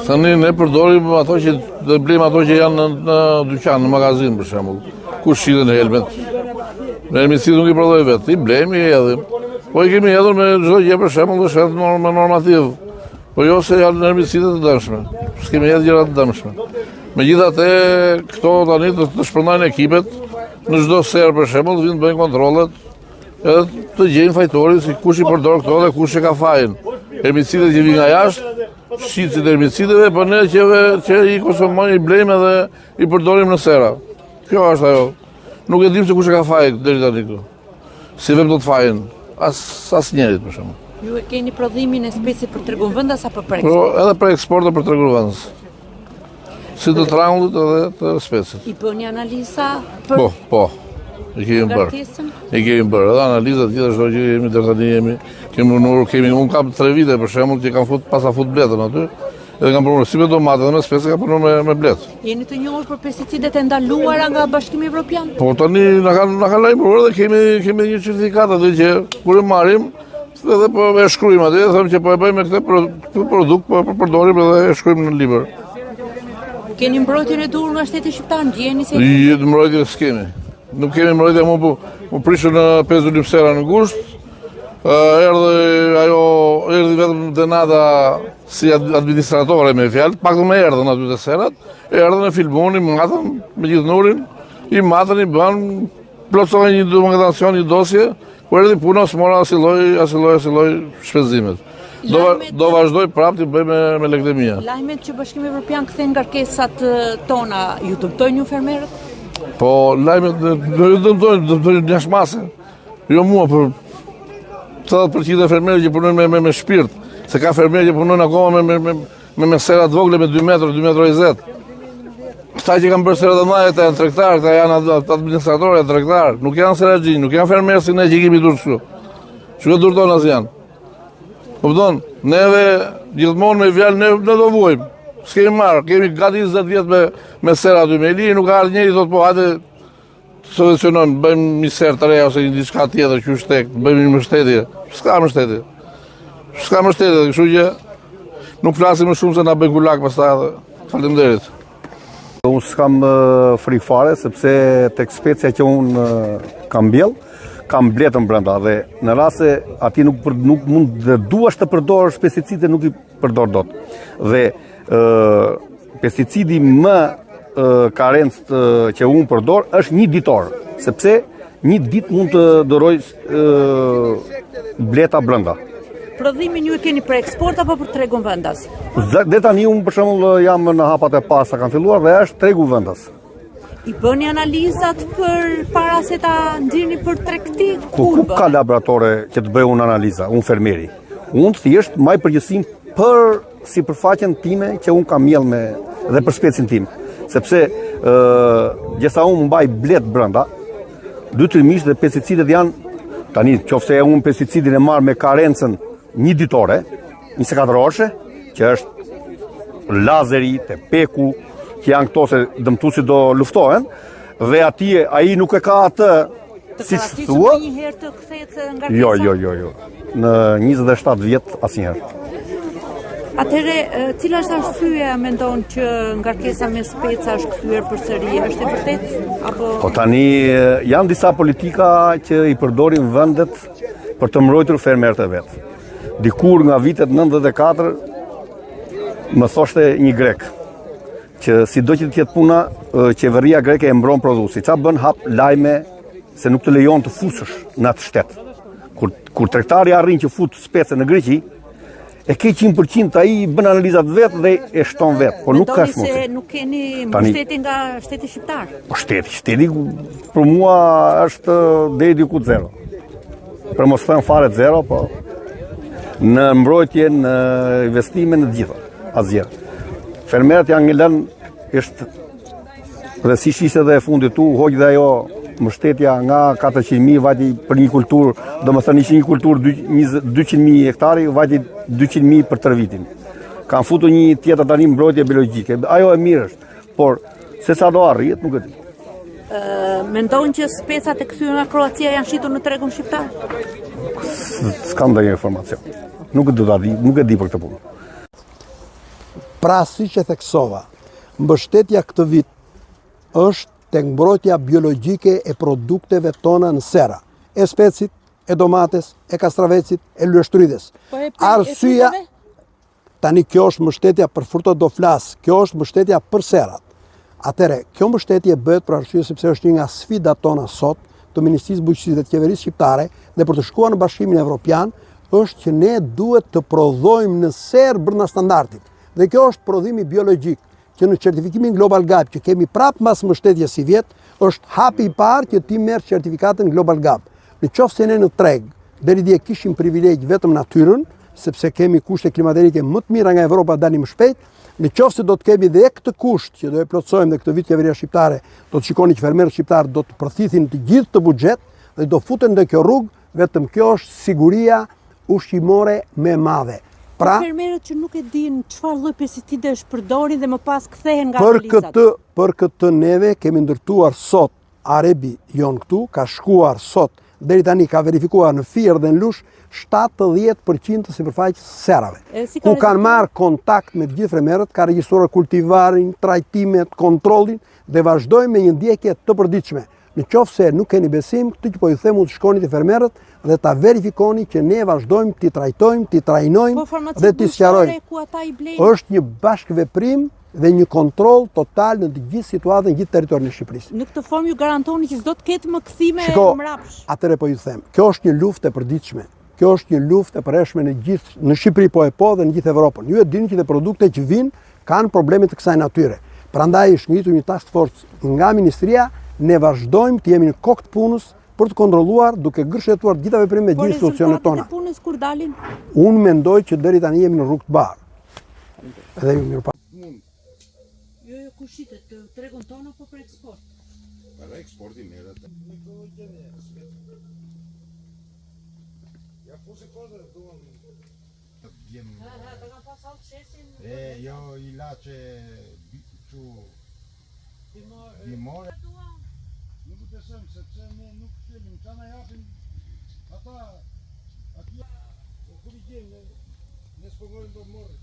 Tani ne përdorim ato që do blejmë ato që janë në dyqan, në magazin për shembull. Kush shitet në helmet. Me hermicid nuk i prodhoj vetë, i blejmë i hedhim. Po i kemi hedhur me çdo gjë për shembull dhe shet normativ. Po jo se janë hermicide të dëmshme. S'kemi hedhur gjëra të dëmshme. Megjithatë këto tani të shpërndajnë ekipet në çdo serë për shembull vinë bëjnë kontrollet edhe të gjejnë fajtorin si kush i përdor këto dhe kush e ka fajin. Hermicidet që vijnë nga jashtë, shitësit e hermicideve, po ne që i konsumojmë, i blejmë edhe i përdorim në sera. Kjo është ajo. Nuk e dim se kush e ka fajin deri tani këtu. Si vëm do të fajin, as njerit për shembull. Ju e keni prodhimin e specit për tregun vendas apo për eksport? Po, edhe për eksport dhe për tregun vendas. Si të trangullit edhe të specit. I bëni analiza për... Po. I kemi bërë. Edhe analizat gjithashtu që jemi deri tani unë kam 3 vite për shembull që kam pasa fut bletën aty. Edhe kam punuar si me domate dhe me specie kam punuar me bletë. Jeni të njohur për pesticidet e ndaluara nga Bashkimi Evropian? Po tani na kanë lajmëruar dhe kemi një certifikat aty që kur e marrim edhe po e shkruajmë aty, them që po e bëjmë këtë produkt, po e përdorim edhe e shkruajmë në libër. Keni mbrojtjen e duhur nga shteti shqiptar, ndjeni se mbrojtje s'kemi. Nuk kemi mbrojtje, mu prishën në 5 lypsera në gusht. Erdhi vetëm denada si administratore me fjalë, pak më erdhën aty të serat, erdhën e filmonin, matën me gjithë nurin, i matën, i bën, plotësohen një dokumentacion, një dosje, ku erdhi puna së mora asiloj shpenzimet. Do vazhdoj prapë të bëj me lekdemia. Lajmet që Bashkimi Evropian kthen ngarkesat tona, ju dëmtojnë ju fermerët? Po, lajmet dëmtojnë njashmase. Jo mua, për 80% e fermerët që punojnë me shpirt, se ka fermerët që punojnë akoma me serat vogle me 2 metrë, 2 metrë 20. Këta që kanë bërë serat e majet e janë tregtarë, këta janë administratorë e tregtarë, nuk janë seragjinë, nuk janë fermerë si ne që kemi durë shku. Që ka durë tonë as janë. Kupton, neve gjithmonë me vjalë ne do vuajmë. S'kemi marrë, kemi gati 20 vjetë me sera aty me li, nuk ka ardhë njeri, thot po, hajde solucionojmë, bëjmë një serë të reja ose një diçka tjetër që shtek, bëjmë një mështetje. S'ka mështetje, kështu që nuk flasim më shumë se na bëjnë kulak pastaj edhe. Faleminderit. Unë s'kam frikë fare, sepse tek specia që unë kam bjell, kam bletën brenda dhe në rast se ati nuk mund dhe duash të përdorësh pesticide, nuk i përdor dot. Dhe pesticidi më karencë që unë përdor është 1 ditor, sepse 1 ditë mund të doroj bleta brenda. Prodhimin ju e keni për eksport apo për tregun vendas? Dhe tani unë për shembull jam në hapat e pasa kanë filluar dhe është tregu vendas. I bëni analizat për para se ta nxirni për tregti? Ku ka laboratore që të bëj unë analiza, unë fermeri? Unë thjesht maj përgjësim për sipërfaqen time që unë kam mjell dhe për specin tim. Sepse gjesa unë mbaj blet brenda, detyrimisht dhe pesticidet janë, tani qofse unë pesticidin e marr me karencën 1 ditore, 24 orëshe, që është lazeri, tepeku, që janë këto se dëmtuesit do luftohen, dhe atje ai nuk e ka atë si thua. Një herë të kthehet nga Jo. Në 27 vjet asnjëherë. Atëre, cila është arsyeja mendon që ngarkesa me speca është kthyer përsëri, është e vërtetë apo? Po tani janë disa politika që i përdorin vendet për të mbrojtur fermerët e vet. Dikur nga vitet 94 më thoshte një grek që si do që të tjetë puna, qeveria greke e mbron prodhuesi. Qa bën hap lajme se nuk të lejon të fusësh në atë shtet. Kur tregtari arrin që fut spece në Greqi, e ke 100% ai bën analizat vetë dhe e shton vetë, por nuk ka shmos. Mendoni se nuk keni mbështetje nga shteti shqiptar? Po shteti për mua është deri diku 0. Për mos thënë fare 0, po në mbrojtje, në investime, në gjitha, asgjë. Fermerët janë lënë, është dhe si shise dhe e fundit tu, hoqë dhe ajo mbështetja nga 400.000 vajti për një kulturë, do më thënë ishë një kulturë 200.000 hektari, vajti 200.000 për 3 vitin. Kanë futur një tjetër tani mbrojtje biologjike, ajo e mirë është, por se sa do arrijet, nuk e di. Mendojnë që specat e kthyer nga Kroacia janë shitur në tregun shqiptar? S'kam ndonjë informacion. Nuk e di për këtë punë. Pra, si që theksova, mbështetja këtë vit është tek mbrojtja biologjike e produkteve tona në sera, e specit, e domates, e kastravecit, e lyeshtrydhes. Arsyeja, tani kjo është mbështetja për frutët do flas, kjo është mbështetja për serat. Atëre, kjo mbështetje bëhet për arsye sepse është një nga sfidat tona sot të Ministrisë Bujqësisë dhe të Qeverisë Shqiptare dhe për të shkuar në Bashkimin Evropian është që ne duhet të prodhojmë në serë brenda standardit. Dhe kjo është prodhimi biologjik, që në certifikimin Global Gap që kemi prapë mas mbështetjes si vjet, është hapi i parë që ti merr certifikatën Global Gap. Në qoftë se ne në treg deri dje kishim privilegj vetëm natyrën, sepse kemi kushte klimaterike më të mira nga Evropa, dalim më shpejt. Në qoftë se do të kemi dhe këtë kusht që do e plotësojmë dhe këtë vit qeveria shqiptare, do të shikoni që fermerët shqiptarë do të përthithin të gjithë të buxhet dhe do futen në kjo rrugë, vetëm kjo është siguria ushqimore më e madhe. Pra, fermerët që nuk e dinë çfarë lloj pesticidesh përdorin dhe më pas kthehen nga analizat. Për këtë neve kemi ndërtuar sot, Arebi jon këtu, ka shkuar sot, deri tani ka verifikuar në Fier dhe në Lush 70% të sipërfaqes serave. Ku kanë marrë kontakt me të gjithë fermerët, ka regjistruar kultivarin, trajtimet, kontrollin dhe vazhdojmë me një ndjekje të përditshme. Në qoftë se nuk keni besim, këtë që po ju them u të shkoni te fermerët dhe ta verifikoni që ne vazhdojmë t'i trajtojmë, t'i trajnojmë dhe t'i sqarojmë. Është një bashkëveprim dhe një kontroll total në të gjithë situatën, në gjithë territorin e Shqipërisë. Në këtë formë ju garantoni që s'do të ketë më kthime mrapsh. Atëre po ju them, kjo është një luftë e përditshme. Kjo është një luftë e përhershme në Shqipëri po dhe në gjithë Evropën. Ju e dini që dhe produktet që vinë kanë probleme të kësaj natyre. Prandaj është ngritur një task force nga ministria, ne vazhdojmë të jemi në kokë të punës për të kontrolluar duke gërshetuar gjitha veprimet me gjithë institucionet tona. Po rezultatet e punës kur dalin? Unë mendoj që deri tani jemi në rrugë të bardhë. Edhe ju mirëpa. Jo, kushitet, të tregun tonë apo për eksport? Për eksportin merret. Ja fusi kodë duam. Të kanë pas halë shesin? Jo ilaçe çu bimore. Nuk të besojmë sepse ne nuk kemi, ta na japin ata aty. Kur i gjen ne s'po morëm do morë.